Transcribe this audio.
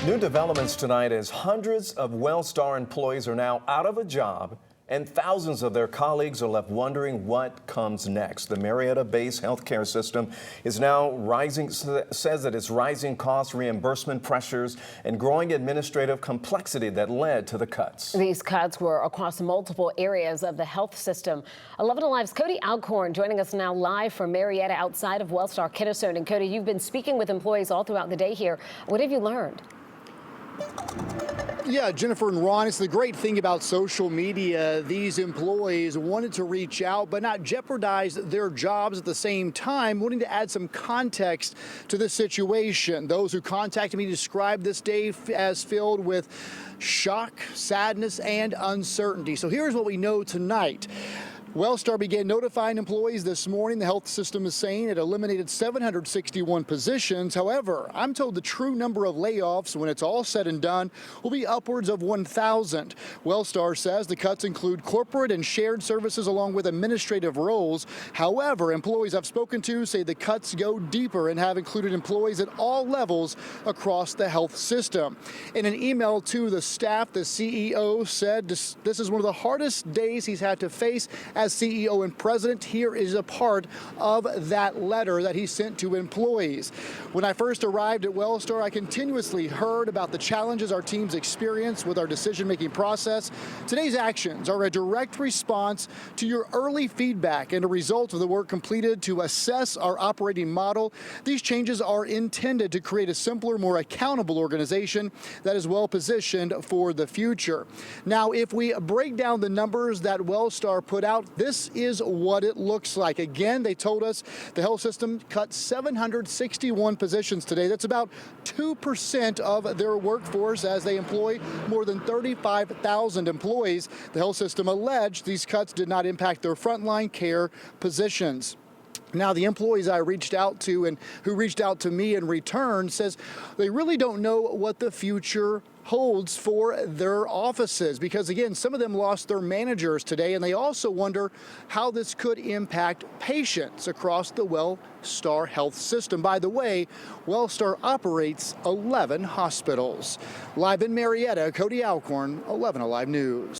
New developments tonight as hundreds of Wellstar employees are now out of a job and thousands of their colleagues are left wondering what comes next. The Marietta-based healthcare system is now says that it's rising costs, reimbursement pressures, and growing administrative complexity that led to the cuts. These cuts were across multiple areas of the health system. 11 Alive's Cody Alcorn joining us now live from Marietta outside of Wellstar Kenosone. And Cody, you've been speaking with employees all throughout the day here. What have you learned? Yeah, Jennifer and Ron, it's the great thing about social media. These employees wanted to reach out but not jeopardize their jobs at the same time, wanting to add some context to this situation. Those who contacted me described this day as filled with shock, sadness, and uncertainty. So here's what we know tonight. Wellstar began notifying employees this morning. The health system is saying it eliminated 761 positions. However, I'm told the true number of layoffs when it's all said and done will be upwards of 1,000. Wellstar says the cuts include corporate and shared services along with administrative roles. However, employees I've spoken to say the cuts go deeper and have included employees at all levels across the health system. In an email to the staff, the CEO said this is one of the hardest days he's had to face as CEO and president. Here is a part of that letter that he sent to employees. When I first arrived at Wellstar, I continuously heard about the challenges our teams experience with our decision-making process. Today's actions are a direct response to your early feedback and a result of the work completed to assess our operating model. These changes are intended to create a simpler, more accountable organization that is well positioned for the future. Now, if we break down the numbers that Wellstar put out, this is what it looks like. Again, they told us the health system cut 761 positions today. That's about 2% of their workforce as they employ more than 35,000 employees. The health system alleged these cuts did not impact their frontline care positions. Now, the employees I reached out to and who reached out to me in return says they really don't know what the future holds for their offices because, again, some of them lost their managers today, and they also wonder how this could impact patients across the Wellstar health system. By the way, Wellstar operates 11 hospitals. Live in Marietta, Cody Alcorn, 11 Alive News.